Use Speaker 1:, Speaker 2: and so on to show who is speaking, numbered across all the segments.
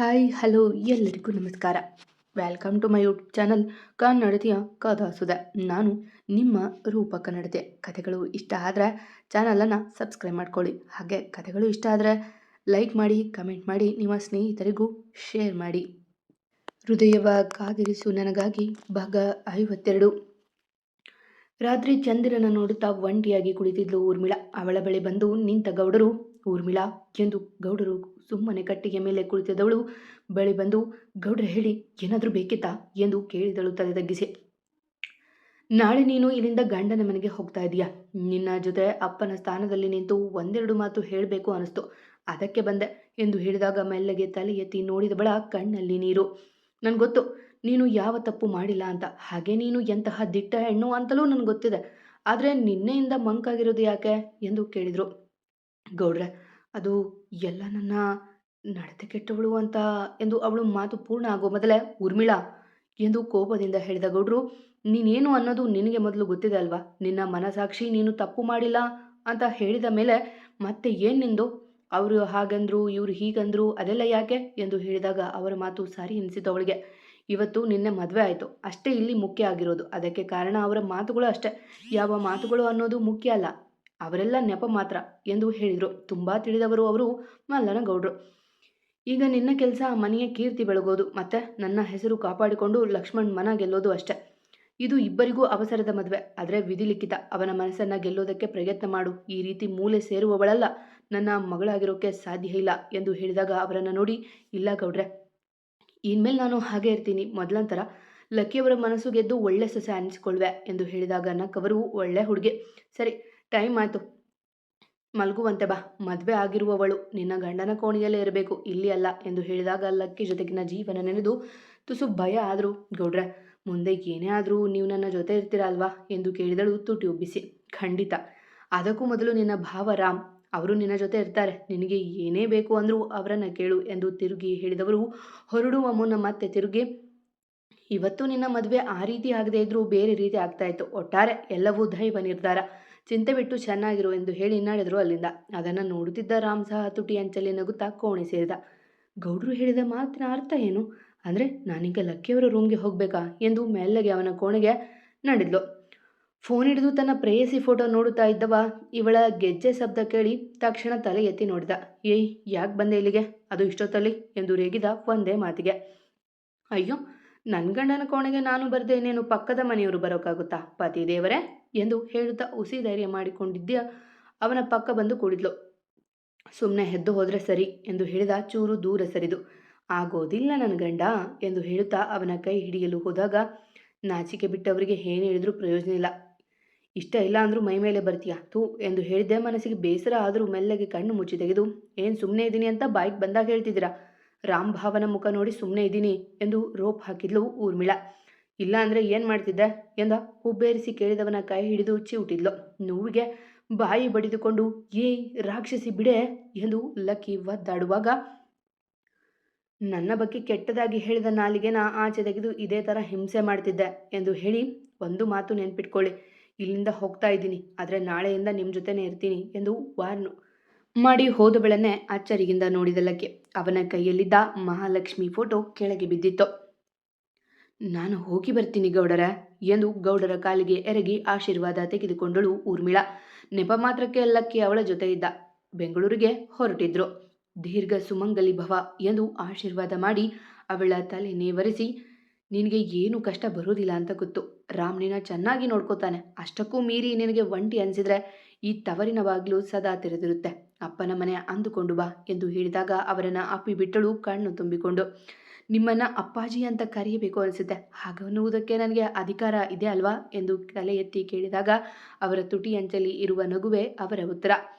Speaker 1: Hi hello ಎಲ್ಲರಿಗೂ ನಮಸ್ಕಾರ. Welcome to my YouTube channel ಕನ್ನಡತಿಯ ಕಥಾಸುಧೆ. ನಾನು ನಿಮ್ಮ ರೂಪ ಕನ್ನಡತೆ. ಕಥೆಗಳು ಇಷ್ಟ ಆದರೆ ಚಾನಲನ್ನು ಸಬ್ಸ್ಕ್ರೈಬ್ ಮಾಡ್ಕೊಳ್ಳಿ. ಹಾಗೆ ಕಥೆಗಳು ಇಷ್ಟ ಆದರೆ ಲೈಕ್ ಮಾಡಿ, ಕಮೆಂಟ್ ಮಾಡಿ, ನಿಮ್ಮ ಸ್ನೇಹಿತರಿಗೂ ಶೇರ್ ಮಾಡಿ. ಹೃದಯವ ಕಾದಿರಿಸು ನನಗಾಗಿ ಭಾಗ 52. ರಾತ್ರಿ ಚಂದಿರನ ನೋಡುತ್ತಾ ಒಂಟಿಯಾಗಿ ಕುಳಿತಿದ್ಲು ಊರ್ಮಿಳಾ. ಅವಳ ಬಳಿ ಬಂದು ನಿಂತ ಗೌಡರು, ಊರ್ಮಿಳಾ ಎಂದು ಗೌಡರು ಸುಮ್ಮನೆ ಕಟ್ಟಿಗೆ ಮೇಲೆ ಕುಳಿತಿದ್ದವಳು ಬಳಿ ಬಂದು, ಗೌಡ್ರೆ ಹೇಳಿ, ಏನಾದರೂ ಬೇಕಿತ್ತಾ ಎಂದು ಕೇಳಿದಳು ತಲೆ ತಗ್ಗಿಸಿ. ನಾಳೆ ನೀನು ಇಲ್ಲಿಂದ ಗಂಡನ ಮನೆಗೆ ಹೋಗ್ತಾ ಇದೀಯಾ. ನಿನ್ನ ಜೊತೆ ಅಪ್ಪನ ಸ್ಥಾನದಲ್ಲಿ ನಿಂತು ಒಂದೆರಡು ಮಾತು ಹೇಳಬೇಕು ಅನಿಸ್ತು, ಅದಕ್ಕೆ ಬಂದೆ ಎಂದು ಹೇಳಿದಾಗ ಮೆಲ್ಲಗೆ ತಲೆ ಎತ್ತಿ ನೋಡಿದವಳ ಕಣ್ಣಲ್ಲಿ ನೀರು. ನನ್ಗೊತ್ತು ನೀನು ಯಾವ ತಪ್ಪು ಮಾಡಿಲ್ಲ ಅಂತ, ಹಾಗೆ ನೀನು ಎಂತಹ ದಿಟ್ಟ ಹೆಣ್ಣು ಅಂತಲೂ ನನಗೆ ಗೊತ್ತಿದೆ. ಆದರೆ ನಿನ್ನೆಯಿಂದ ಮಂಕಾಗಿರೋದು ಯಾಕೆ ಎಂದು ಕೇಳಿದರು. ಗೌಡ್ರೆ, ಅದು ಎಲ್ಲ ನನ್ನ ನಡತೆ ಕೆಟ್ಟವಳು ಅಂತ ಎಂದು ಅವಳು ಮಾತು ಪೂರ್ಣ ಆಗೋ ಮೊದಲೇ, ಊರ್ಮಿಳಾ ಎಂದು ಕೋಪದಿಂದ ಹೇಳಿದ ಗೌಡ್ರು, ನೀನೇನು ಅನ್ನೋದು ನಿನಗೆ ಮೊದಲು ಗೊತ್ತಿದೆ ಅಲ್ವಾ. ನಿನ್ನ ಮನಸಾಕ್ಷಿ ನೀನು ತಪ್ಪು ಮಾಡಿಲ್ಲ ಅಂತ ಹೇಳಿದ ಮೇಲೆ ಮತ್ತೆ ಏನು ನಿಂದು. ಅವರು ಹಾಗಂದ್ರು, ಇವರು ಹೀಗಂದ್ರು, ಅದೆಲ್ಲ ಯಾಕೆ ಎಂದು ಹೇಳಿದಾಗ ಅವರ ಮಾತು ಸಾರಿ ಎನಿಸಿತು ಅವಳಿಗೆ. ಇವತ್ತು ನಿನ್ನೆ ಮದುವೆ ಆಯಿತು, ಅಷ್ಟೇ ಇಲ್ಲಿ ಮುಖ್ಯ ಆಗಿರೋದು. ಅದಕ್ಕೆ ಕಾರಣ ಅವರ ಮಾತುಗಳು ಅಷ್ಟೇ. ಯಾವ ಮಾತುಗಳು ಅನ್ನೋದು ಮುಖ್ಯ ಅಲ್ಲ, ಅವರೆಲ್ಲ ನೆಪ ಮಾತ್ರ ಎಂದು ಹೇಳಿದರು. ತುಂಬ ತಿಳಿದವರು ಅವರು ಮಲ್ಲನ ಗೌಡ್ರು. ಈಗ ನಿನ್ನ ಕೆಲಸ ಮನೆಯ ಕೀರ್ತಿ ಬೆಳಗೋದು, ಮತ್ತೆ ನನ್ನ ಹೆಸರು ಕಾಪಾಡಿಕೊಂಡು ಲಕ್ಷ್ಮಣ್ ಮನ ಗೆಲ್ಲೋದು ಅಷ್ಟೆ. ಇದು ಇಬ್ಬರಿಗೂ ಅವಸರದ ಮದುವೆ, ಆದರೆ ವಿಧಿಲಿಖಿತ. ಅವನ ಮನಸ್ಸನ್ನು ಗೆಲ್ಲೋದಕ್ಕೆ ಪ್ರಯತ್ನ ಮಾಡು. ಈ ರೀತಿ ಮೂಲೆ ಸೇರುವವಳಲ್ಲ, ನನ್ನ ಮಗಳಾಗಿರೋಕ್ಕೆ ಸಾಧ್ಯ ಇಲ್ಲ ಎಂದು ಹೇಳಿದಾಗ ಅವರನ್ನು ನೋಡಿ, ಇಲ್ಲ ಗೌಡ್ರೆ, ಇನ್ಮೇಲೆ ನಾನು ಹಾಗೆ ಇರ್ತೀನಿ, ಮೊದಲಂತರ ಲಕ್ಕಿಯವರ ಮನಸ್ಸು ಗೆದ್ದು ಒಳ್ಳೆ ಸೊಸೆ ಅನಿಸಿಕೊಳ್ವೆ ಎಂದು ಹೇಳಿದಾಗ ನಕ್ಕವರು, ಒಳ್ಳೆ ಹುಡುಗಿ, ಸರಿ ಟೈಮ್ ಆಯಿತು, ಮಲ್ಗುವಂತೆ ಬಾ. ಮದುವೆ ಆಗಿರುವವಳು ನಿನ್ನ ಗಂಡನ ಕೋಣೆಯಲ್ಲೇ ಇರಬೇಕು, ಇಲ್ಲಿ ಅಲ್ಲ ಎಂದು ಹೇಳಿದಾಗ ಲಕ್ಕಿ ಜೊತೆಗಿನ ಜೀವನ ನೆನೆದು ತುಸು ಭಯ ಆದರೂ, ಗೌಡ್ರೆ ಮುಂದೆ ಏನೇ ಆದರೂ ನೀವು ನನ್ನ ಜೊತೆ ಇರ್ತೀರ ಅಲ್ವಾ ಎಂದು ಕೇಳಿದಳು ತುಟಿ ಉಬ್ಬಿಸಿ. ಖಂಡಿತ, ಅದಕ್ಕೂ ಮೊದಲು ನಿನ್ನ ಭಾವ ರಾಮ್, ಅವರು ನಿನ್ನ ಜೊತೆ ಇರ್ತಾರೆ. ನಿನಗೆ ಏನೇ ಬೇಕು ಅಂದರೂ ಅವರನ್ನು ಕೇಳು ಎಂದು ತಿರುಗಿ ಹೇಳಿದವರು ಹೊರಡುವ ಮುನ್ನ ಮತ್ತೆ ತಿರುಗಿ, ಇವತ್ತು ನಿನ್ನ ಮದುವೆ ಆ ರೀತಿ ಆಗದೆ ಇದ್ರೂ ಬೇರೆ ರೀತಿ ಆಗ್ತಾ ಇತ್ತು. ಒಟ್ಟಾರೆ ಎಲ್ಲವೂ ದೈವ ನಿರ್ಧಾರ. ಚಿಂತೆ ಬಿಟ್ಟು ಚೆನ್ನಾಗಿರು ಎಂದು ಹೇಳಿ ನಡೆದರು ಅಲ್ಲಿಂದ. ಅದನ್ನು ನೋಡುತ್ತಿದ್ದ ರಾಮ್ ಸಹ ತುಟಿ ಅಂಚಲ್ಲಿ ನಗುತ್ತಾ ಕೋಣೆ ಸೇರಿದ. ಗೌಡ್ರು ಹೇಳಿದ ಮಾತಿನ ಅರ್ಥ ಏನು? ಅಂದರೆ ನಾನೀಗ ಲಕ್ಕಿಯವರ ರೂಮ್ಗೆ ಹೋಗಬೇಕಾ ಎಂದು ಮೆಲ್ಲಗೆ ಅವನ ಕೋಣೆಗೆ ನಡೆದ್ಲು. ಫೋನ್ ಹಿಡಿದು ತನ್ನ ಪ್ರೇಯಸಿ ಫೋಟೋ ನೋಡುತ್ತಾ ಇದ್ದವ ಇವಳ ಗೆಜ್ಜೆ ಶಬ್ದ ಕೇಳಿ ತಕ್ಷಣ ತಲೆ ಎತ್ತಿ ನೋಡಿದ. ಏಯ್, ಯಾಕೆ ಬಂದೆ ಇಲ್ಲಿಗೆ, ಅದು ಇಷ್ಟೊತ್ತಲ್ಲಿ ಎಂದು ರೇಗಿದ ಒಂದೇ ಮಾತಿಗೆ. ಅಯ್ಯೋ, ನನ್ನ ಗಂಡನ ಕೋಣೆಗೆ ನಾನು ಬರದೆ ಇನ್ನೇನು ಪಕ್ಕದ ಮನೆಯವರು ಬರೋಕ್ಕಾಗುತ್ತಾ ಪತಿ ದೇವರೇ ಎಂದು ಹೇಳುತ್ತಾ ಹುಸಿ ಧೈರ್ಯ ಮಾಡಿಕೊಂಡಿದ್ದ ಅವನ ಪಕ್ಕ ಬಂದು ಕೂಡಿದ್ಲು. ಸುಮ್ಮನೆ ಎದ್ದು ಹೋದರೆ ಸರಿ ಎಂದು ಹೇಳಿದ ಚೂರು ದೂರ ಸರಿದು. ಆಗೋದಿಲ್ಲ ನನ್ನ ಗಂಡ ಎಂದು ಹೇಳುತ್ತಾ ಅವನ ಕೈ ಹಿಡಿಯಲು ಹೋದಾಗ, ನಾಚಿಕೆ ಬಿಟ್ಟವರಿಗೆ ಏನು ಹೇಳಿದ್ರೂ ಪ್ರಯೋಜನ ಇಲ್ಲ, ಇಷ್ಟ ಇಲ್ಲ ಅಂದರೂ ಮೈ ಮೇಲೆ ಬರ್ತೀಯಾ ತೂ ಎಂದು ಹೇಳಿದ್ದೆ. ಮನಸ್ಸಿಗೆ ಬೇಸರ ಆದರೂ ಮೆಲ್ಲಗೆ ಕಣ್ಣು ಮುಚ್ಚಿ ತೆಗೆದು, ಏನು ಸುಮ್ಮನೆ ಇದ್ದೀನಿ ಅಂತ ಬಾಯಿಗೆ ಬಂದಾಗ ಹೇಳ್ತಿದ್ದೀರಾ. ರಾಮ್ ಭಾವನ ಮುಖ ನೋಡಿ ಸುಮ್ಮನೆ ಇದ್ದೀನಿ ಎಂದು ರೋಪ್ ಹಾಕಿದ್ಲು ಊರ್ಮಿಳಾ. ಇಲ್ಲ ಅಂದರೆ ಏನು ಮಾಡ್ತಿದ್ದೆ ಎಂದ ಹುಬ್ಬೇರಿಸಿ ಕೇಳಿದವನ ಕೈ ಹಿಡಿದು ಚಿವುಟಿದ್ಲು. ನೋವಿಗೆ ಬಾಯಿ ಬಡಿದುಕೊಂಡು, ಏಯ್ ರಾಕ್ಷಸಿ ಬಿಡೆ ಎಂದು ಲಕ್ಕಿ ಒದ್ದಾಡುವಾಗ, ನನ್ನ ಬಗ್ಗೆ ಕೆಟ್ಟದಾಗಿ ಹೇಳಿದ ನಾಲಿಗೆನ ಆಚೆ ತೆಗೆದು ಇದೇ ಥರ ಹಿಂಸೆ ಮಾಡ್ತಿದ್ದೆ ಎಂದು ಹೇಳಿ, ಒಂದು ಮಾತು ನೆನ್ಪಿಟ್ಕೊಳ್ಳಿ, ಇಲ್ಲಿಂದ ಹೋಗ್ತಾ ಇದ್ದೀನಿ, ಆದರೆ ನಾಳೆಯಿಂದ ನಿಮ್ಮ ಜೊತೆನೇ ಇರ್ತೀನಿ ಎಂದು ವಾರ್ನು ಮಾಡಿ ಹೋದವಳನ್ನೇ ಅಚ್ಚರಿಯಿಂದ ನೋಡಿದಲ್ಲಕ್ಕೆ ಅವನ ಕೈಯಲ್ಲಿದ್ದ ಮಹಾಲಕ್ಷ್ಮಿ ಫೋಟೋ ಕೆಳಗೆ ಬಿದ್ದಿತ್ತು. ನಾನು ಹೋಗಿ ಬರ್ತೀನಿ ಗೌಡರ ಎಂದು ಗೌಡರ ಕಾಲಿಗೆ ಎರಗಿ ಆಶೀರ್ವಾದ ತೆಗೆದುಕೊಂಡಳು ಊರ್ಮಿಳಾ. ನೆಪ ಮಾತ್ರಕ್ಕೆ ಲಕ್ಕಿ ಅವಳ ಜೊತೆ ಇದ್ದ. ಬೆಂಗಳೂರಿಗೆ ಹೊರಟಿದ್ರು. ದೀರ್ಘ ಸುಮಂಗಲಿ ಭವ ಎಂದು ಆಶೀರ್ವಾದ ಮಾಡಿ ಅವಳ ತಲೆ ನೇವರಿಸಿ, ನಿನಗೆ ಏನು ಕಷ್ಟ ಬರೋದಿಲ್ಲ ಅಂತ ಗೊತ್ತು. ರಾಮ್ ನಿನ್ನ ಚೆನ್ನಾಗಿ ನೋಡ್ಕೋತಾನೆ. ಅಷ್ಟಕ್ಕೂ ಮೀರಿ ನಿನಗೆ ಒಂಟಿ ಅನಿಸಿದ್ರೆ ಈ ತವರಿನ ಬಾಗಿಲು ಸದಾ ತೆರೆದಿರುತ್ತೆ. ಅಪ್ಪನ ಮನೆ ಅಂದುಕೊಂಡು ಬಾ ಎಂದು ಹೇಳಿದಾಗ ಅವರನ್ನು ಅಪ್ಪಿ ಬಿಟ್ಟಳು ಕಣ್ಣು ತುಂಬಿಕೊಂಡು. ನಿಮ್ಮನ್ನು ಅಪ್ಪಾಜಿ ಅಂತ ಕರೆಯಬೇಕು ಅನಿಸುತ್ತೆ, ಹಾಗನ್ನುವುದಕ್ಕೆ ನನಗೆ ಅಧಿಕಾರ ಇದೆ ಅಲ್ವಾ ಎಂದು ತಲೆ ಎತ್ತಿ ಕೇಳಿದಾಗ ಅವರ ತುಟಿ ಅಂಚಲ್ಲಿ ಇರುವ ನಗುವೆ ಅವರ ಉತ್ತರ.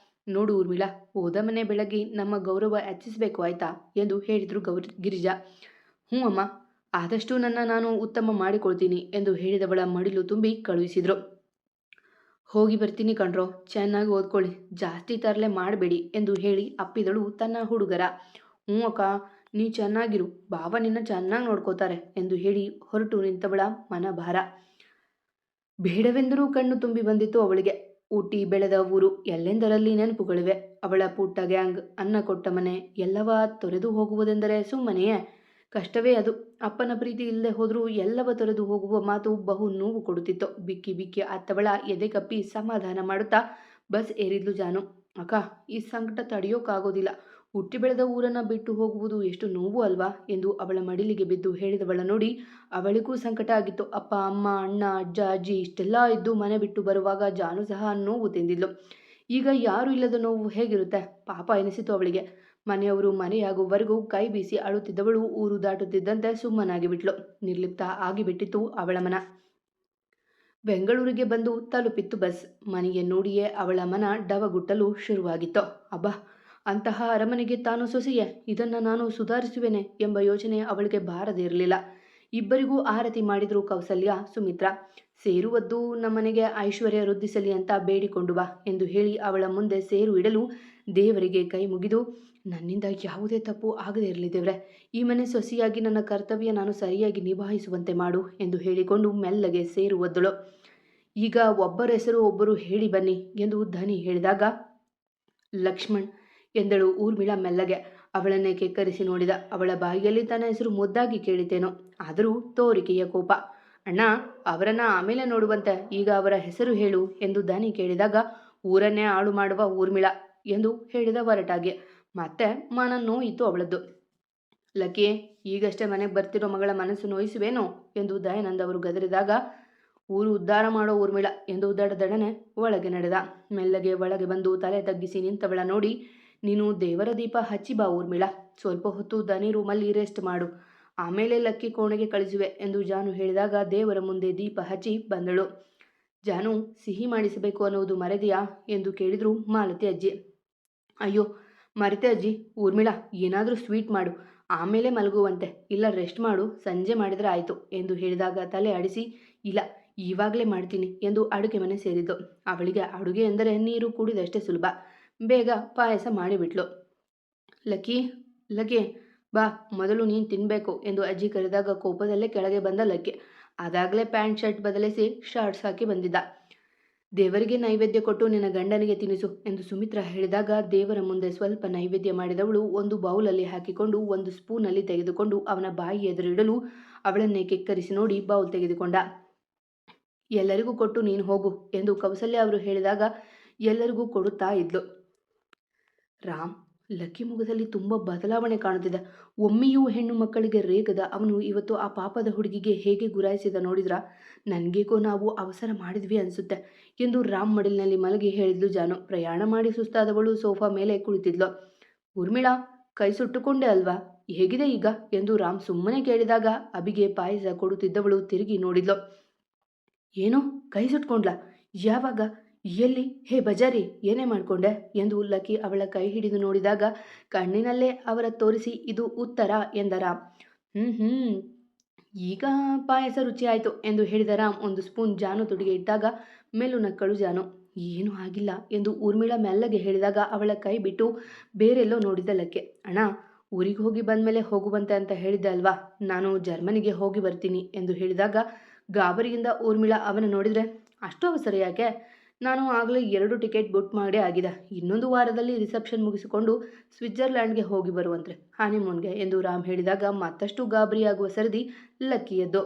Speaker 1: ನೋಡು ಊರ್ಮಿಳಾ, ಹೋದ ಮನೆ ಬೆಳಗ್ಗೆ ನಮ್ಮ ಗೌರವ ಹೆಚ್ಚಿಸಬೇಕು ಆಯ್ತಾ ಎಂದು ಹೇಳಿದರು ಗಿರಿಜಾ. ಹ್ಞೂ ಅಮ್ಮ, ಆದಷ್ಟು ನಾನು ಉತ್ತಮ ಮಾಡಿಕೊಳ್ತೀನಿ ಎಂದು ಹೇಳಿದವಳ ಮಡಿಲು ತುಂಬಿ ಕಳುಹಿಸಿದರು. ಹೋಗಿ ಬರ್ತೀನಿ ಕಣ್ರೋ, ಚೆನ್ನಾಗಿ ಓದ್ಕೊಳ್ಳಿ, ಜಾಸ್ತಿ ತರಲೆ ಮಾಡಬೇಡಿ ಎಂದು ಹೇಳಿ ಅಪ್ಪಿದಳು ತನ್ನ ಹುಡುಗರ. ಹ್ಞೂ ಅಕ್ಕ, ನೀ ಚೆನ್ನಾಗಿರು, ಬಾವ ನಿನ್ನ ಚೆನ್ನಾಗಿ ನೋಡ್ಕೋತಾರೆ ಎಂದು ಹೇಳಿ ಹೊರಟು ನಿಂತವಳ ಮನಭಾರ ಬೇಡವೆಂದರೂ ಕಣ್ಣು ತುಂಬಿ ಬಂದಿತ್ತು ಅವಳಿಗೆ. ಹುಟ್ಟಿ ಬೆಳೆದ ಊರು ಎಲ್ಲೆಂದರಲ್ಲಿ ನೆನಪುಗಳಿವೆ. ಅವಳ ಪುಟ್ಟ ಗ್ಯಾಂಗ್, ಅನ್ನ ಕೊಟ್ಟ ಮನೆ ಎಲ್ಲವ ತೊರೆದು ಹೋಗುವುದೆಂದರೆ ಸುಮ್ಮನೆಯೇ? ಕಷ್ಟವೇ ಅದು. ಅಪ್ಪನ ಪ್ರೀತಿ ಇಲ್ಲದೆ ಹೋದರೂ ಎಲ್ಲವ ತೊರೆದು ಹೋಗುವ ಮಾತು ಬಹು ನೋವು ಕೊಡುತ್ತಿತ್ತು. ಬಿಕ್ಕಿ ಬಿಕ್ಕಿ ಅತ್ತವಳ ಎದೆ ಕಪ್ಪಿ ಸಮಾಧಾನ ಮಾಡುತ್ತಾ ಬಸ್ ಏರಿದ್ಲು ಜಾನು. ಅಕ್ಕ, ಈ ಸಂಕಟ ತಡೆಯೋಕ್ಕಾಗೋದಿಲ್ಲ. ಹುಟ್ಟಿ ಬೆಳೆದ ಊರನ್ನ ಬಿಟ್ಟು ಹೋಗುವುದು ಎಷ್ಟು ನೋವು ಅಲ್ವಾ ಎಂದು ಅವಳ ಮಡಿಲಿಗೆ ಬಿದ್ದು ಹೇಳಿದವಳ ನೋಡಿ ಅವಳಿಗೂ ಸಂಕಟ ಆಗಿತ್ತು. ಅಪ್ಪ, ಅಮ್ಮ, ಅಣ್ಣ, ಅಜ್ಜ, ಅಜ್ಜಿ ಇಷ್ಟೆಲ್ಲ ಇದ್ದು ಮನೆ ಬಿಟ್ಟು ಬರುವಾಗ ಜಾನು ಸಹ ನೋವು ತಿಂದಿದ್ಲು. ಈಗ ಯಾರು ಇಲ್ಲದ ನೋವು ಹೇಗಿರುತ್ತೆ? ಪಾಪ ಎನಿಸಿತು ಅವಳಿಗೆ. ಮನೆಯವರು ಮರೆಯಾಗುವವರೆಗೂ ಕೈ ಬೀಸಿ ಅಳುತ್ತಿದ್ದವಳು ಊರು ದಾಟುತ್ತಿದ್ದಂತೆ ಸುಮ್ಮನಾಗಿ ಬಿಟ್ಲು. ನಿರ್ಲಿಪ್ತ ಆಗಿಬಿಟ್ಟಿತ್ತು ಅವಳ ಮನ. ಬೆಂಗಳೂರಿಗೆ ಬಂದು ತಲುಪಿತ್ತು ಬಸ್. ಮನೆಗೆ ನೋಡಿಯೇ ಅವಳ ಮನ ಡವಗುಟ್ಟಲು ಶುರುವಾಗಿತ್ತು. ಅಬ್ಬಾ, ಅಂತಹ ಅರಮನೆಗೆ ತಾನು ಸೊಸೆಯೇ, ಇದನ್ನು ನಾನು ಸುಧಾರಿಸುವೆನೆ ಎಂಬ ಯೋಚನೆ ಅವಳಿಗೆ ಬಾರದೇ ಇರಲಿಲ್ಲ. ಇಬ್ಬರಿಗೂ ಆರತಿ ಮಾಡಿದ್ರು ಕೌಸಲ್ಯ, ಸುಮಿತ್ರಾ. ಸೇರುವದ್ದು ನಮ್ಮನೆಗೆ ಐಶ್ವರ್ಯ ವೃದ್ಧಿಸಲಿ ಅಂತ ಬೇಡಿಕೊಂಡು ಬಾ ಎಂದು ಹೇಳಿ ಅವಳ ಮುಂದೆ ಸೇರು ಇಡಲು ದೇವರಿಗೆ ಕೈ ಮುಗಿದು, ನನ್ನಿಂದ ಯಾವುದೇ ತಪ್ಪು ಆಗದೇ ಇರಲಿ ದೇವ್ರೆ, ಈ ಮನೆ ಸೊಸೆಯಾಗಿ ನನ್ನ ಕರ್ತವ್ಯ ನಾನು ಸರಿಯಾಗಿ ನಿಭಾಯಿಸುವಂತೆ ಮಾಡು ಎಂದು ಹೇಳಿಕೊಂಡು ಮೆಲ್ಲಗೆ ಸೇರು ಒದ್ದಳು. ಈಗ ಒಬ್ಬರ ಹೆಸರು ಒಬ್ಬರು ಹೇಳಿ ಬನ್ನಿ ಎಂದು ಧನಿ ಹೇಳಿದಾಗ, ಲಕ್ಷ್ಮಣ್ ಎಂದಳು ಊರ್ಮಿಳಾ ಮೆಲ್ಲಗೆ. ಅವಳನ್ನೇ ಕೆಕ್ಕರಿಸಿ ನೋಡಿದ. ಅವಳ ಬಾಯಿಯಲ್ಲಿ ತನ್ನ ಹೆಸರು ಮುದ್ದಾಗಿ ಕೇಳಿತೇನೋ, ಆದರೂ ತೋರಿಕೆಯ ಕೋಪ. ಅಣ್ಣ, ಅವರನ್ನ ಆಮೇಲೆ ನೋಡುವಂತೆ, ಈಗ ಅವರ ಹೆಸರು ಹೇಳು ಎಂದು ಧನಿ ಕೇಳಿದಾಗ, ಊರನ್ನೇ ಹಾಳು ಮಾಡುವ ಊರ್ಮಿಳಾ ಎಂದು ಹೇಳಿದ ಹೊರಟಾಗಿ. ಮತ್ತೆ ಮಾನ ನೋಯಿತು ಅವಳದ್ದು. ಲಕ್ಕಿ, ಈಗಷ್ಟೇ ಮನೆಗೆ ಬರ್ತಿರೋ ಮಗಳ ಮನಸ್ಸು ನೋಯಿಸುವೇನೋ ಎಂದು ದಯಾನಂದ್ ಅವರು ಗದರಿದಾಗ, ಊರು ಉದ್ಧಾರ ಮಾಡೋ ಊರ್ಮಿಳಾ ಎಂದು ದಡದಡನೆ ಒಳಗೆ ನಡೆದ. ಮೆಲ್ಲಗೆ ಒಳಗೆ ಬಂದು ತಲೆ ತಗ್ಗಿಸಿ ನಿಂತವಳ ನೋಡಿ, ನೀನು ದೇವರ ದೀಪ ಹಚ್ಚಿ ಬಾ ಊರ್ಮಿಳಾ, ಸ್ವಲ್ಪ ಹೊತ್ತು ದನಿ ರೂಮಲ್ಲಿ ರೆಸ್ಟ್ ಮಾಡು, ಆಮೇಲೆ ಲಕ್ಕಿ ಕೋಣೆಗೆ ಕಳಿಸುವೆ ಎಂದು ಜಾನು ಹೇಳಿದಾಗ ದೇವರ ಮುಂದೆ ದೀಪ ಹಚ್ಚಿ ಬಂದಳು. ಜಾನು, ಸಿಹಿ ಮಾಡಿಸಬೇಕು ಅನ್ನುವುದು ಮರೆದೆಯಾ ಎಂದು ಕೇಳಿದ್ರು ಮಾಲತಿ ಅಜ್ಜಿ. ಅಯ್ಯೋ ಮರೆತೆ ಅಜ್ಜಿ. ಊರ್ಮಿಳಾ, ಏನಾದರೂ ಸ್ವೀಟ್ ಮಾಡು, ಆಮೇಲೆ ಮಲಗುವಂತೆ, ಇಲ್ಲ ರೆಸ್ಟ್ ಮಾಡು, ಸಂಜೆ ಮಾಡಿದರೆ ಆಯಿತು ಎಂದು ಹೇಳಿದಾಗ ತಲೆ ಆಡಿಸಿ, ಇಲ್ಲ ಈವಾಗಲೇ ಮಾಡ್ತೀನಿ ಎಂದು ಅಡುಗೆ ಮನೆ ಸೇರಿದ್ದು. ಅವಳಿಗೆ ಅಡುಗೆ ಎಂದರೆ ನೀರು ಕುಡಿದಷ್ಟೇ ಸುಲಭ. ಬೇಗ ಪಾಯಸ ಮಾಡಿಬಿಟ್ಲು. ಲಕ್ಕಿ, ಲಕ್ಕಿ ಬಾ, ಮೊದಲು ನೀನು ತಿನ್ನಬೇಕು ಎಂದು ಅಜ್ಜಿ ಕರೆದಾಗ ಕೋಪದಲ್ಲೇ ಕೆಳಗೆ ಬಂದ ಲಕ್ಕಿ. ಅದಾಗಲೇ ಪ್ಯಾಂಟ್ ಶರ್ಟ್ ಬದಲಿಸಿ ಶಾರ್ಟ್ಸ್ ಹಾಕಿ ಬಂದಿದ್ದ. ದೇವರಿಗೆ ನೈವೇದ್ಯ ಕೊಟ್ಟು ನಿನ್ನ ಗಂಡನಿಗೆ ತಿನ್ನಿಸು ಎಂದು ಸುಮಿತ್ರಾ ಹೇಳಿದಾಗ ದೇವರ ಮುಂದೆ ಸ್ವಲ್ಪ ನೈವೇದ್ಯ ಮಾಡಿದವಳು ಒಂದು ಬೌಲಲ್ಲಿ ಹಾಕಿಕೊಂಡು ಒಂದು ಸ್ಪೂನಲ್ಲಿ ತೆಗೆದುಕೊಂಡು ಅವನ ಬಾಯಿ ಎದುರಿಡಲು ಅವಳನ್ನೇ ಕೆಕ್ಕರಿಸಿ ನೋಡಿ ಬೌಲ್ ತೆಗೆದುಕೊಂಡ. ಎಲ್ಲರಿಗೂ ಕೊಟ್ಟು ನೀನು ಹೋಗು ಎಂದು ಕೌಸಲ್ಯ ಅವರು ಹೇಳಿದಾಗ ಎಲ್ಲರಿಗೂ ಕೊಡುತ್ತಾ ಇದ್ಲು. ರಾಮ್, ಲಕ್ಕಿ ಮುಖದಲ್ಲಿ ತುಂಬ ಬದಲಾವಣೆ ಕಾಣುತ್ತಿದೆ. ಒಮ್ಮೆಯೂ ಹೆಣ್ಣು ಮಕ್ಕಳಿಗೆ ರೇಗದ ಅವನು ಇವತ್ತು ಆ ಪಾಪದ ಹುಡುಗಿಗೆ ಹೇಗೆ ಗುರಾಯಿಸಿದ ನೋಡಿದ್ರ, ನನಗೇಕೋ ನಾವು ಅವಸರ ಮಾಡಿದ್ವಿ ಅನಿಸುತ್ತೆ ಎಂದು ರಾಮ್ ಮಡಿಲಿನಲ್ಲಿ ಮಲಗಿ ಹೇಳಿದ್ಲು ಜಾನು. ಪ್ರಯಾಣ ಮಾಡಿ ಸುಸ್ತಾದವಳು ಸೋಫಾ ಮೇಲೆ ಕುಳಿತಿದ್ಲು. ಊರ್ಮಿಳಾ, ಕೈ ಸುಟ್ಟುಕೊಂಡೆ ಅಲ್ವಾ, ಹೇಗಿದೆ ಈಗ ಎಂದು ರಾಮ್ ಸುಮ್ಮನೆ ಕೇಳಿದಾಗ ಅಬಿಗೆ ಪಾಯಸ ಕೊಡುತ್ತಿದ್ದವಳು ತಿರುಗಿ ನೋಡಿದ್ಲು. ಏನು, ಕೈ ಸುಟ್ಕೊಂಡ್ಲಾ? ಯಾವಾಗ, ಎಲ್ಲಿ, ಹೇ ಬಜಾರಿ, ಏನೇ ಮಾಡಿಕೊಂಡೆ ಎಂದು ಲಕ್ಕಿ ಅವಳ ಕೈ ಹಿಡಿದು ನೋಡಿದಾಗ ಕಣ್ಣಿನಲ್ಲೇ ಅವರ ತೋರಿಸಿ ಇದು ಉತ್ತರ ಎಂದರ. ಈಗ ಪಾಯಸ ರುಚಿ ಆಯಿತು ಎಂದು ಹೇಳಿದ ರಾಮ್ ಒಂದು ಸ್ಪೂನ್ ಜಾನು ತುಡಿಗೆ ಇಟ್ಟಾಗ ಮೆಲ್ಲು ನಕ್ಕಳು ಜಾನು. ಏನೂ ಆಗಿಲ್ಲ ಎಂದು ಊರ್ಮಿಳಾ ಮೆಲ್ಲಗೆ ಹೇಳಿದಾಗ ಅವಳ ಕೈ ಬಿಟ್ಟು ಬೇರೆಲ್ಲೋ ನೋಡಿದ ಲಕ್ಕಿ. ಅಣ್ಣ, ಊರಿಗೆ ಹೋಗಿ ಬಂದಮೇಲೆ ಹೋಗುವಂತೆ ಅಂತ ಹೇಳಿದ್ದೆ ಅಲ್ವಾ, ನಾನು ಜರ್ಮನಿಗೆ ಹೋಗಿ ಬರ್ತೀನಿ ಎಂದು ಹೇಳಿದಾಗ ಗಾಬರಿಯಿಂದ ಊರ್ಮಿಳಾ ಅವನ ನೋಡಿದರೆ, ಅಷ್ಟು ಅವಸರ ಯಾಕೆ, ನಾನು ಆಗಲೇ 2 ಟಿಕೆಟ್ ಬುಕ್ ಮಾಡೇ ಆಗಿದೆ, ಇನ್ನೊಂದು ವಾರದಲ್ಲಿ ರಿಸೆಪ್ಷನ್ ಮುಗಿಸಿಕೊಂಡು ಸ್ವಿಟ್ಜರ್ಲ್ಯಾಂಡ್ಗೆ ಹೋಗಿ ಬರುವಂತೆ ಹಾನಿಮೂನ್ಗೆ ಎಂದು ರಾಮ್ ಹೇಳಿದಾಗ ಮತ್ತಷ್ಟು ಗಾಬರಿಯಾಗುವ ಸರದಿ ಲಕ್ಕಿಯದ್ದು.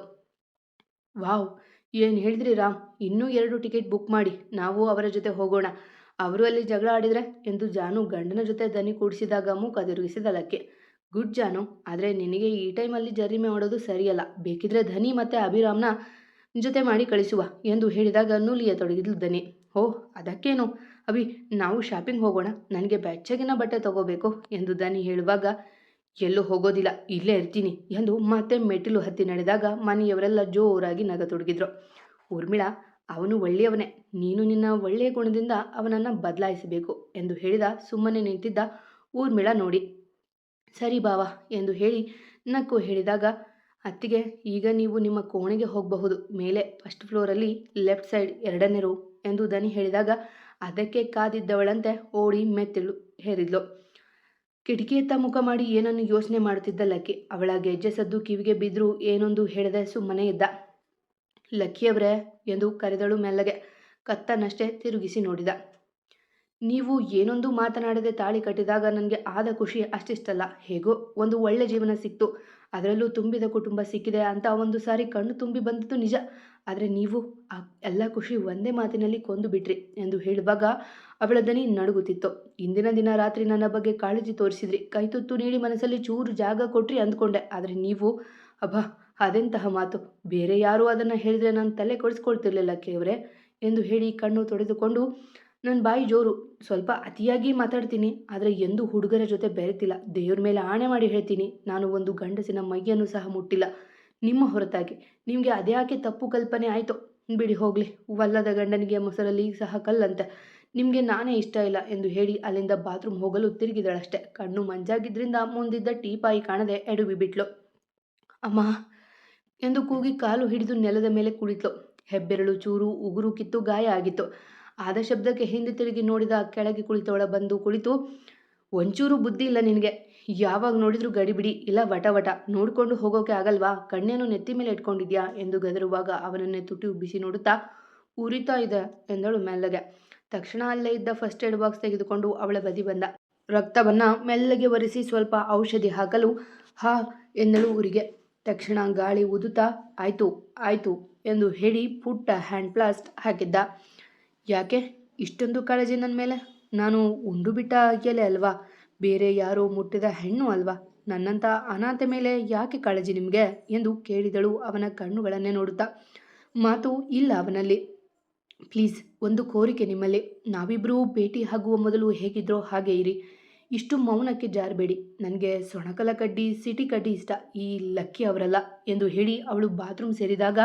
Speaker 1: ವಾವ್, ಏನು ಹೇಳಿದ್ರಿ ರಾಮ್, ಇನ್ನೂ 2 ಟಿಕೆಟ್ ಬುಕ್ ಮಾಡಿ ನಾವು ಅವರ ಜೊತೆ ಹೋಗೋಣ, ಅವರು ಅಲ್ಲಿ ಜಗಳ ಆಡಿದರೆ ಎಂದು ಜಾನು ಗಂಡನ ಜೊತೆ ದನಿ ಕೂಡಿಸಿದಾಗ ಮುಖ ತಿರುಗಿಸಿದ ಲಕ್ಕಿ. ಗುಡ್ ಜಾನು, ಆದರೆ ನಿನಗೆ ಈ ಟೈಮಲ್ಲಿ ಜರ್ನಿ ಮಾಡೋದು ಸರಿಯಲ್ಲ, ಬೇಕಿದ್ರೆ ಧನಿ ಮತ್ತು ಅಭಿರಾಮ್ನ ಜೊತೆ ಮಾಡಿ ಕಳಿಸುವ ಎಂದು ಹೇಳಿದಾಗ ನುಲಿಯ ತೊಡಗಿದ್ಲು ಧನಿ. ಓಹ್, ಅದಕ್ಕೇನು ಅಭಿ, ನಾವು ಶಾಪಿಂಗ್ ಹೋಗೋಣ, ನನಗೆ ಬೆಚ್ಚಗಿನ ಬಟ್ಟೆ ತಗೋಬೇಕು ಎಂದು ಧನಿ ಹೇಳುವಾಗ, ಎಲ್ಲೂ ಹೋಗೋದಿಲ್ಲ, ಇಲ್ಲೇ ಇರ್ತೀನಿ ಎಂದು ಮತ್ತೆ ಮೆಟ್ಟಿಲು ಹತ್ತಿ ನಡೆದಾಗ ಮನೆಯವರೆಲ್ಲ ಜೋರಾಗಿ ನಗತೊಡಗಿದ್ರು. ಊರ್ಮಿಳಾ, ಅವನು ಒಳ್ಳೆಯವನೇ, ನೀನು ನಿನ್ನ ಒಳ್ಳೆಯ ಗುಣದಿಂದ ಅವನನ್ನು ಬದಲಾಯಿಸಬೇಕು ಎಂದು ಹೇಳಿದ ಸುಮ್ಮನೆ ನಿಂತಿದ್ದ ಊರ್ಮಿಳಾ ನೋಡಿ, ಸರಿ ಬಾವಾ ಎಂದು ಹೇಳಿ ನಕ್ಕು ಹೇಳಿದಾಗ, ಅತ್ತಿಗೆ, ಈಗ ನೀವು ನಿಮ್ಮ ಕೋಣೆಗೆ ಹೋಗಬಹುದು, ಮೇಲೆ ಫಸ್ಟ್ ಫ್ಲೋರಲ್ಲಿ ಲೆಫ್ಟ್ ಸೈಡ್ 2ನೇ ರೂಮ್ ಎಂದು ದನಿ ಹೇಳಿದಾಗ ಅದಕ್ಕೆ ಕಾದಿದ್ದವಳಂತೆ ಓಡಿ ಮೆಟ್ಟಿಲು ಹೇರಿದ್ಲು. ಕಿಟಕಿಯತ್ತ ಮುಖ ಮಾಡಿ ಏನನ್ನು ಯೋಚನೆ ಮಾಡುತ್ತಿದ್ದ ಲಕ್ಕಿ. ಅವಳ ಗೆಜ್ಜೆ ಸದ್ದು ಕಿವಿಗೆ ಬಿದ್ದರೂ ಏನೊಂದು ಹೇಳದೆ ಸುಮ್ಮನೆ ಇದ್ದ. ಲಕ್ಕಿಯವರೇ ಎಂದು ಕರೆದಳು ಮೆಲ್ಲಗೆ. ಕತ್ತನ್ನಷ್ಟೇ ತಿರುಗಿಸಿ ನೋಡಿದ. ನೀವು ಏನೊಂದು ಮಾತನಾಡದೆ ತಾಳಿ ಕಟ್ಟಿದಾಗ ನನಗೆ ಆದ ಖುಷಿ ಅಷ್ಟಿಷ್ಟಲ್ಲ. ಹೇಗೋ ಒಂದು ಒಳ್ಳೆ ಜೀವನ ಸಿಕ್ತು, ಅದರಲ್ಲೂ ತುಂಬಿದ ಕುಟುಂಬ ಸಿಕ್ಕಿದೆ ಅಂತ ಒಂದು ಸಾರಿ ಕಣ್ಣು ತುಂಬಿ ಬಂದಿದ್ದು ನಿಜ. ಆದರೆ ನೀವು ಆ ಎಲ್ಲ ಖುಷಿ ಒಂದೇ ಮಾತಿನಲ್ಲಿ ಕೊಂದು ಬಿಟ್ರಿ ಎಂದು ಹೇಳುವಾಗ ಅವಳ ದನಿ ನಡುಗುತ್ತಿತ್ತು. ಇಂದಿನ ದಿನ ರಾತ್ರಿ ನನ್ನ ಬಗ್ಗೆ ಕಾಳಜಿ ತೋರಿಸಿದ್ರಿ, ಕೈತುತ್ತು ನೀಡಿ ಮನಸ್ಸಲ್ಲಿ ಚೂರು ಜಾಗ ಕೊಟ್ರಿ ಅಂದ್ಕೊಂಡೆ. ಆದರೆ ನೀವು ಅಬ್ಬಾ, ಅದೆಂತಹ ಮಾತು! ಬೇರೆ ಯಾರೂ ಅದನ್ನು ಹೇಳಿದರೆ ನಾನು ತಲೆ ಕೊಡಿಸ್ಕೊಳ್ತಿರ್ಲಿಲ್ಲ ಕೇವ್ರೆ ಎಂದು ಹೇಳಿ ಕಣ್ಣು ತೊಳೆದುಕೊಂಡು, ನನ್ನ ಬಾಯಿ ಜೋರು, ಸ್ವಲ್ಪ ಅತಿಯಾಗಿ ಮಾತಾಡ್ತೀನಿ, ಆದರೆ ಎಂದೂ ಹುಡುಗರ ಜೊತೆ ಬೆರೆತಿಲ್ಲ. ದೇವ್ರ ಮೇಲೆ ಆಣೆ ಮಾಡಿ ಹೇಳ್ತೀನಿ, ನಾನು ಒಂದು ಗಂಡಸಿನ ಮೈಯನ್ನು ಸಹ ಮುಟ್ಟಿಲ್ಲ ನಿಮ್ಮ ಹೊರತಾಗಿ. ನಿಮಗೆ ಅದ್ಯಾಕೆ ತಪ್ಪು ಕಲ್ಪನೆ ಆಯಿತು? ಬಿಡಿ ಹೋಗಲಿ, ವಲ್ಲದ ಗಂಡನಿಗೆ ಮೊಸರಲ್ಲಿ ಸಹ ಕಲ್ಲಂತೆ. ನಿಮಗೆ ನಾನೇ ಇಷ್ಟ ಇಲ್ಲ ಎಂದು ಹೇಳಿ ಅಲ್ಲಿಂದ ಬಾತ್ರೂಮ್ ಹೋಗಲು ತಿರುಗಿದಳಷ್ಟೆ. ಕಣ್ಣು ಮಂಜಾಗಿದ್ದರಿಂದ ಮುಂದಿದ್ದ ಟೀಪಾಯಿ ಕಾಣದೆ ಎಡುವಿ ಬಿಟ್ಲು. ಅಮ್ಮ ಎಂದು ಕೂಗಿ ಕಾಲು ಹಿಡಿದು ನೆಲದ ಮೇಲೆ ಕುಳಿತಳು. ಹೆಬ್ಬೆರಳು ಚೂರು ಉಗುರು ಕಿತ್ತು ಗಾಯ ಆಗಿತ್ತು. ಆದ ಶಬ್ದಕ್ಕೆ ಹಿಂದೆ ತಿರುಗಿ ನೋಡಿದ ಕೆಳಗೆ ಕುಳಿತವಳ ಬಂದು ಕುಳಿತು, ಒಂಚೂರು ಬುದ್ಧಿ ಇಲ್ಲ ನಿನಗೆ, ಯಾವಾಗ ನೋಡಿದ್ರು ಗಡಿಬಿಡಿ ಇಲ್ಲ ವಟ ನೋಡ್ಕೊಂಡು ಹೋಗೋಕೆ ಆಗಲ್ವಾ? ಕಣ್ಣೇನು ನೆತ್ತಿ ಮೇಲೆ ಇಟ್ಕೊಂಡಿದ್ಯಾ ಎಂದು ಗದರುವಾಗ ಅವನನ್ನೇ ತುಟಿ ಉಬ್ಬಿಸಿ ನೋಡುತ್ತಾ, ಉರಿತಾ ಇದೆ ಎಂದಳು ಮೆಲ್ಲಗೆ. ತಕ್ಷಣ ಅಲ್ಲೇ ಇದ್ದ ಫಸ್ಟ್ ಏಡ್ ಬಾಕ್ಸ್ ತೆಗೆದುಕೊಂಡು ಅವಳ ಬದಿ ಬಂದ. ರಕ್ತವನ್ನ ಮೆಲ್ಲಗೆ ಒರೆಸಿ ಸ್ವಲ್ಪ ಔಷಧಿ ಹಾಕಲು ಹಾ ಎಂದಳು ಊರಿಗೆ. ತಕ್ಷಣ ಗಾಳಿ ಊದುತ್ತಾ ಆಯ್ತು ಆಯ್ತು ಎಂದು ಹೇಳಿ ಪುಟ್ಟ ಹ್ಯಾಂಡ್ ಪ್ಲಾಸ್ಟ್ ಹಾಕಿದ್ದ. ಯಾಕೆ ಇಷ್ಟೊಂದು ಕಾಳಜಿ ನನ್ನ ಮೇಲೆ? ನಾನು ಉಂಡು ಬಿಟ್ಟ ಎಲೆ ಅಲ್ವಾ, ಬೇರೆ ಯಾರೋ ಮುಟ್ಟಿದ ಹೆಣ್ಣು ಅಲ್ವಾ? ನನ್ನಂಥ ಅನಾಥೆ ಮೇಲೆ ಯಾಕೆ ಕಾಳಜಿ ನಿಮಗೆ ಎಂದು ಕೇಳಿದಳು ಅವನ ಕಣ್ಣುಗಳನ್ನೇ ನೋಡುತ್ತಾ. ಮಾತು ಇಲ್ಲ ಅವನಲ್ಲಿ. ಪ್ಲೀಸ್, ಒಂದು ಕೋರಿಕೆ ನಿಮ್ಮಲ್ಲಿ. ನಾವಿಬ್ಬರೂ ಭೇಟಿ ಆಗುವ ಮೊದಲು ಹೇಗಿದ್ರೋ ಹಾಗೆ ಇರಿ. ಇಷ್ಟು ಮೌನಕ್ಕೆ ಜಾರಬೇಡಿ. ನನಗೆ ಸೊಣಕಲ ಕಡ್ಡಿ ಸಿಟಿ ಕಡ್ಡಿ ಇಷ್ಟ, ಈ ಲಕ್ಕಿ ಅವರಲ್ಲ ಎಂದು ಹೇಳಿ ಅವಳು ಬಾತ್ರೂಮ್ ಸೇರಿದಾಗ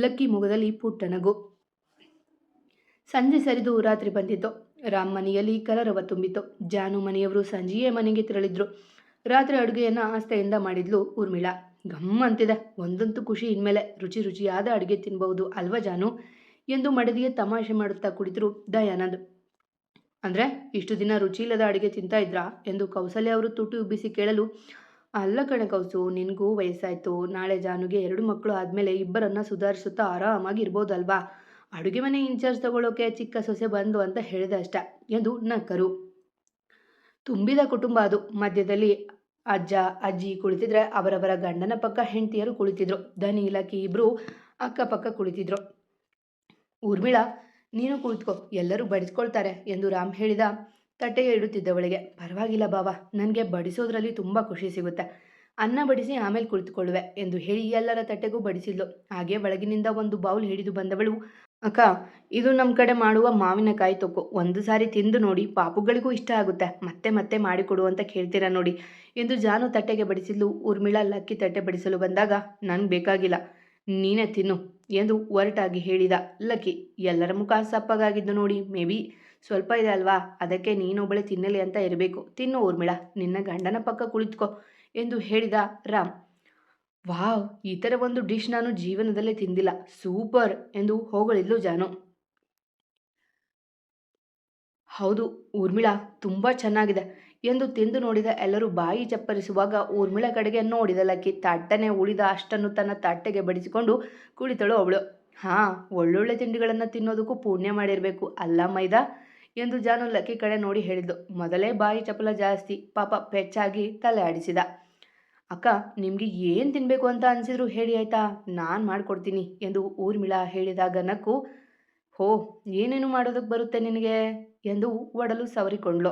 Speaker 1: ಲಕ್ಕಿ ಮುಖದಲ್ಲಿ ಪುಟ್ಟ ನಗು. ಸಂಜೆ ಸರಿದು ರಾತ್ರಿ ಬಂದಿತ್ತು. ರಾಮ್ ಮನೆಯಲ್ಲಿ ಕಲರವ ತುಂಬಿತ್ತು. ಜಾನು ಮನೆಯವರು ಸಂಜೆಯೇ ಮನೆಗೆ ತೆರಳಿದ್ರು. ರಾತ್ರಿ ಅಡುಗೆಯನ್ನು ಆಸ್ತೆಯಿಂದ ಮಾಡಿದ್ಲು ಊರ್ಮಿಳಾ. ಗಮ್ ಅಂತಿದೆ, ಒಂದಂತೂ ಖುಷಿ, ಇನ್ಮೇಲೆ ರುಚಿ ರುಚಿಯಾದ ಅಡುಗೆ ತಿನ್ಬಹುದು ಅಲ್ವಾ ಜಾನು ಎಂದು ಮಡದಿಗೆ ತಮಾಷೆ ಮಾಡುತ್ತಾ ಕುಳಿತರು ದಯಾನಂದ್. ಅಂದರೆ ಇಷ್ಟು ದಿನ ರುಚಿ ಇಲ್ಲದ ಅಡುಗೆ ತಿಂತಾ ಇದ್ರಾ ಎಂದು ಕೌಸಲ್ಯ ಅವರು ತುಟಿ ಉಬ್ಬಿಸಿ ಕೇಳಲು, ಅಲ್ಲ ಕಣೆ ಕೌಸು, ನಿನಗೂ ವಯಸ್ಸಾಯಿತು, ನಾಳೆ ಜಾನುಗೆ 2 ಮಕ್ಕಳು ಆದಮೇಲೆ ಇಬ್ಬರನ್ನ ಸುಧಾರಿಸುತ್ತಾ ಆರಾಮಾಗಿ ಇರ್ಬೋದಲ್ವಾ, ಅಡುಗೆ ಮನೆ ಇನ್ಚಾರ್ಜ್ ತಗೊಳ್ಳೋಕೆ ಚಿಕ್ಕ ಸೊಸೆ ಬಂದು ಅಂತ ಹೇಳಿದೆ ಅಷ್ಟೆ ಎಂದು ನಕ್ಕರು. ತುಂಬಿದ ಕುಟುಂಬ ಅದು. ಮಧ್ಯದಲ್ಲಿ ಅಜ್ಜ ಅಜ್ಜಿ ಕುಳಿತಿದ್ರೆ ಅವರವರ ಗಂಡನ ಪಕ್ಕ ಹೆಂಡತಿಯರು ಕುಳಿತಿದ್ರು. ಧನಿ ಲಕ್ಕಿ ಇಬ್ರು ಅಕ್ಕಪಕ್ಕ ಕುಳಿತಿದ್ರು. ಊರ್ಮಿಳಾ, ನೀನು ಕುಳಿತುಕೋ, ಎಲ್ಲರೂ ಬಡಿಸ್ಕೊಳ್ತಾರೆ ಎಂದು ರಾಮ್ ಹೇಳಿದ. ತಟ್ಟೆಗೆ ಇಡುತ್ತಿದ್ದವಳಿಗೆ, ಪರವಾಗಿಲ್ಲ ಬಾವ, ನನಗೆ ಬಡಿಸೋದ್ರಲ್ಲಿ ತುಂಬ ಖುಷಿ ಸಿಗುತ್ತೆ, ಅನ್ನ ಬಡಿಸಿ ಆಮೇಲೆ ಕುಳಿತುಕೊಳ್ಳುವೆ ಎಂದು ಹೇಳಿ ಎಲ್ಲರ ತಟ್ಟೆಗೂ ಬಡಿಸಿದ್ಲು. ಹಾಗೆ ಒಳಗಿನಿಂದ ಒಂದು ಬೌಲ್ ಹಿಡಿದು ಬಂದವಳು, ಅಕ್ಕ, ಇದು ನಮ್ಮ ಕಡೆ ಮಾಡುವ ಮಾವಿನಕಾಯಿ ತೊಕ್ಕು, ಒಂದು ಸಾರಿ ತಿಂದು ನೋಡಿ, ಪಾಪುಗಳಿಗೂ ಇಷ್ಟ ಆಗುತ್ತೆ, ಮತ್ತೆ ಮತ್ತೆ ಮಾಡಿಕೊಡು ಅಂತ ಕೇಳ್ತೀರಾ ನೋಡಿ ಎಂದು ಜಾನು ತಟ್ಟೆಗೆ ಬಡಿಸಿದ್ಲು. ಊರ್ಮಿಳಾ ಲಕ್ಕಿ ತಟ್ಟೆ ಬಡಿಸಲು ಬಂದಾಗ, ನನಗೆ ಬೇಕಾಗಿಲ್ಲ, ನೀನೇ ತಿನ್ನು ಎಂದು ಒರಟಾಗಿ ಹೇಳಿದ ಲಕ್ಕಿ. ಎಲ್ಲರ ಮುಖ ಸಪ್ಪಗಾಗಿದ್ದು ನೋಡಿ, ಮೇ ಬಿ ಸ್ವಲ್ಪ ಇದೆ ಅಲ್ವಾ, ಅದಕ್ಕೆ ನೀನೊಬ್ಬಳೆ ತಿನ್ನಲಿ ಅಂತ ಇರಬೇಕು, ತಿನ್ನು ಊರ್ಮಿಳಾ, ನಿನ್ನ ಗಂಡನ ಪಕ್ಕ ಕುಳಿತುಕೋ ಎಂದು ಹೇಳಿದ ರಾಮ್. ವಾವ್, ಈ ಥರ ಒಂದು ಡಿಶ್ ನಾನು ಜೀವನದಲ್ಲೇ ತಿಂದಿಲ್ಲ, ಸೂಪರ್ ಎಂದು ಹೊಗಳಿದ್ಲು ಜಾನು. ಹೌದು ಊರ್ಮಿಳಾ, ತುಂಬ ಚೆನ್ನಾಗಿದೆ ಎಂದು ತಿಂದು ನೋಡಿದ ಎಲ್ಲರೂ ಬಾಯಿ ಚಪ್ಪರಿಸುವಾಗ ಊರ್ಮಿಳಾ ಕಡೆಗೆ ನೋಡಿದ ಲಕ್ಕಿ. ತಟ್ಟನೆ ಉಳಿದ ಅಷ್ಟನ್ನು ತನ್ನ ತಟ್ಟೆಗೆ ಬಡಿಸಿಕೊಂಡು ಕುಳಿತಳು ಅವಳು. ಹಾಂ, ಒಳ್ಳೊಳ್ಳೆ ತಿಂಡಿಗಳನ್ನು ತಿನ್ನೋದಕ್ಕೂ ಪುಣ್ಯ ಮಾಡಿರಬೇಕು ಅಲ್ಲ ಮೈದಾ ಎಂದು ಜಾನು ಲಕ್ಕಿ ಕಡೆ ನೋಡಿ ಹೇಳಿದ್ದು. ಮೊದಲೇ ಬಾಯಿ ಚಪಲ ಜಾಸ್ತಿ, ಪಾಪ ಪೆಚ್ಚಾಗಿ ತಲೆ ಆಡಿಸಿದ. ಅಕ್ಕ, ನಿಮಗೆ ಏನು ತಿನ್ನಬೇಕು ಅಂತ ಅನಿಸಿದ್ರು ಹೇಳಿ ಆಯ್ತಾ, ನಾನು ಮಾಡಿಕೊಡ್ತೀನಿ ಎಂದು ಊರ್ಮಿಳಾ ಹೇಳಿದಾಗ ನಕ್ಕು. ಹೋ, ಏನೇನು ಮಾಡೋದಕ್ಕೆ ಬರುತ್ತೆ ನಿನಗೆ ಎಂದು ಒಡಲು ಸವರಿಕೊಂಡ್ಳು.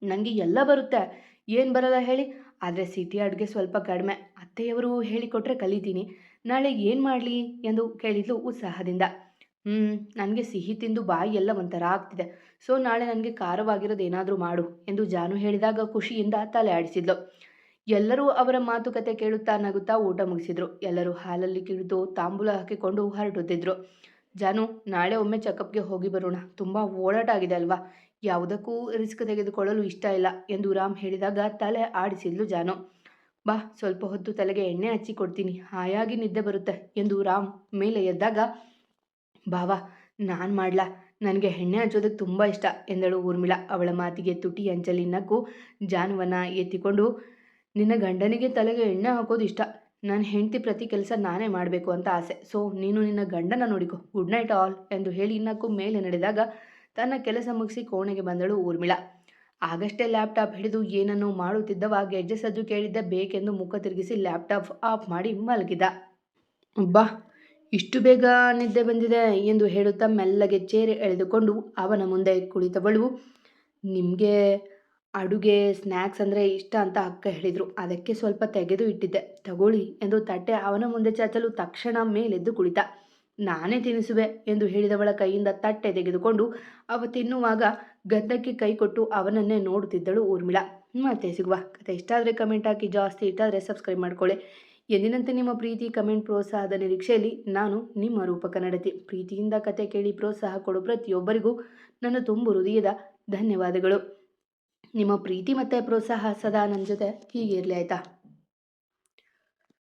Speaker 1: ನನಗೆ ಎಲ್ಲ ಬರುತ್ತೆ, ಏನು ಬರಲ್ಲ ಹೇಳಿ, ಆದರೆ ಸಿಟಿ ಅಡುಗೆ ಸ್ವಲ್ಪ ಕಡಿಮೆ, ಅತ್ತೆಯವರು ಹೇಳಿಕೊಟ್ರೆ ಕಲಿತೀನಿ, ನಾಳೆ ಏನು ಮಾಡಲಿ ಎಂದು ಕೇಳಿದ್ಲು ಉತ್ಸಾಹದಿಂದ. ನನಗೆ ಸಿಹಿ ತಿಂದು ಬಾಯಿ ಎಲ್ಲ ಒಂಥರ ಆಗ್ತಿದೆ, ಸೊ ನಾಳೆ ನನಗೆ ಖಾರವಾಗಿರೋದು ಏನಾದರೂ ಮಾಡು ಎಂದು ಜಾನು ಹೇಳಿದಾಗ ಖುಷಿಯಿಂದ ತಲೆ ಆಡಿಸಿದ್ಲು. ಎಲ್ಲರೂ ಅವರ ಮಾತುಕತೆ ಕೇಳುತ್ತಾ ನಗುತ್ತಾ ಊಟ ಮುಗಿಸಿದ್ರು. ಎಲ್ಲರೂ ಹಾಲಲ್ಲಿ ಕಿಳಿದು ತಾಂಬೂಲ ಹಾಕಿಕೊಂಡು ಹೊರಟುತ್ತಿದ್ರು. ಜಾನು, ನಾಳೆ ಒಮ್ಮೆ ಚೆಕಪ್ಗೆ ಹೋಗಿ ಬರೋಣ, ತುಂಬ ಓಡಾಟ ಆಗಿದೆ ಅಲ್ವಾ, ಯಾವುದಕ್ಕೂ ರಿಸ್ಕ್ ತೆಗೆದುಕೊಳ್ಳಲು ಇಷ್ಟ ಇಲ್ಲ ಎಂದು ರಾಮ್ ಹೇಳಿದಾಗ ತಲೆ ಆಡಿಸಿದ್ಲು ಜಾನು. ಬಾ, ಸ್ವಲ್ಪ ಹೊತ್ತು ತಲೆಗೆ ಎಣ್ಣೆ ಹಚ್ಚಿ ಕೊಡ್ತೀನಿ, ಹಾಯಾಗಿ ನಿದ್ದೆ ಬರುತ್ತೆ ಎಂದು ರಾಮ್ ಮೇಲೆ ಎದ್ದಾಗ, ಬಾವಾ ನಾನು ಮಾಡ್ಲಾ, ನನಗೆ ಎಣ್ಣೆ ಹಚ್ಚೋದಕ್ಕೆ ತುಂಬ ಇಷ್ಟ ಎಂದಳು ಊರ್ಮಿಳಾ. ಅವಳ ಮಾತಿಗೆ ತುಟಿ ಅಂಚಲಿ ನಕ್ಕು ಜಾನುವನ್ನು ಎತ್ತಿಕೊಂಡು, ನಿನ್ನ ಗಂಡನಿಗೆ ತಲೆಗೆ ಎಣ್ಣೆ ಹಾಕೋದು ಇಷ್ಟ, ನನ್ನ ಹೆಂಡತಿ ಪ್ರತಿ ಕೆಲಸ ನಾನೇ ಮಾಡಬೇಕು ಅಂತ ಆಸೆ. ಸೊ ನೀನು ನಿನ್ನ ಗಂಡನ ನೋಡಿಕೊ. ಗುಡ್ ನೈಟ್ ಆಲ್ ಎಂದು ಹೇಳಿ ನಕ್ಕು ಮೇಲೆ ನಡೆದಾಗ ತನ್ನ ಕೆಲಸ ಮುಗಿಸಿ ಕೋಣೆಗೆ ಬಂದಳು ಊರ್ಮಿಳಾ. ಆಗಷ್ಟೇ ಲ್ಯಾಪ್ಟಾಪ್ ಹಿಡಿದು ಏನನ್ನೋ ಮಾಡುತ್ತಿದ್ದವ ಗೆಜ್ಜೆ ಸದ್ದು ಕೇಳಿದ್ದ ಬೇಕೆಂದು ಮುಖ ತಿರುಗಿಸಿ ಲ್ಯಾಪ್ಟಾಪ್ ಆಫ್ ಮಾಡಿ ಮಲಗಿದ. ಬಾ, ಇಷ್ಟು ಬೇಗ ನಿದ್ದೆ ಬಂದಿದೆ ಎಂದು ಹೇಳುತ್ತಾ ಮೆಲ್ಲಗೆ ಚೇರೆ ಎಳೆದುಕೊಂಡು ಅವನ ಮುಂದೆ ಕುಳಿತವಳು. ನಿಮಗೆ ಅಡುಗೆ ಸ್ನ್ಯಾಕ್ಸ್ ಅಂದರೆ ಇಷ್ಟ ಅಂತ ಅಕ್ಕ ಹೇಳಿದರು, ಅದಕ್ಕೆ ಸ್ವಲ್ಪ ತೆಗೆದು ಇಟ್ಟಿದ್ದೆ, ತಗೊಳ್ಳಿ ಎಂದು ತಟ್ಟೆ ಅವನ ಮುಂದೆ ಚಾಚಲು ತಕ್ಷಣ ಮೇಲೆದ್ದು ಕುಳಿತ. ನಾನೇ ತಿನ್ನಿಸುವೆ ಎಂದು ಹೇಳಿದವಳ ಕೈಯಿಂದ ತಟ್ಟೆ ತೆಗೆದುಕೊಂಡು ಅವ ತಿನ್ನುವಾಗ ಗದ್ದಕ್ಕೆ ಕೈ ಕೊಟ್ಟು ಅವನನ್ನೇ ನೋಡುತ್ತಿದ್ದಳು ಊರ್ಮಿಳಾ. ಮತ್ತೆ ಸಿಗುವ. ಕತೆ ಇಷ್ಟ ಆದರೆ ಕಮೆಂಟ್ ಹಾಕಿ, ಜಾಸ್ತಿ ಇಷ್ಟ ಆದರೆ ಸಬ್ಸ್ಕ್ರೈಬ್ ಮಾಡ್ಕೊಳ್ಳಿ. ಎಂದಿನಂತೆ ನಿಮ್ಮ ಪ್ರೀತಿ, ಕಮೆಂಟ್, ಪ್ರೋತ್ಸಾಹದ ನಿರೀಕ್ಷೆಯಲ್ಲಿ ನಾನು ನಿಮ್ಮ ರೂಪಕ ನಡತೆ. ಪ್ರೀತಿಯಿಂದ ಕತೆ ಕೇಳಿ ಪ್ರೋತ್ಸಾಹ ಕೊಡು ಪ್ರತಿಯೊಬ್ಬರಿಗೂ ನನ್ನ ತುಂಬು ಹೃದಯದ ಧನ್ಯವಾದಗಳು. ನಿಮ್ಮ ಪ್ರೀತಿ ಮತ್ತು ಪ್ರೋತ್ಸಾಹ ಸದಾ ನನ್ನ ಜೊತೆ ಹೀಗೆ ಇರಲಿ, ಆಯಿತಾ?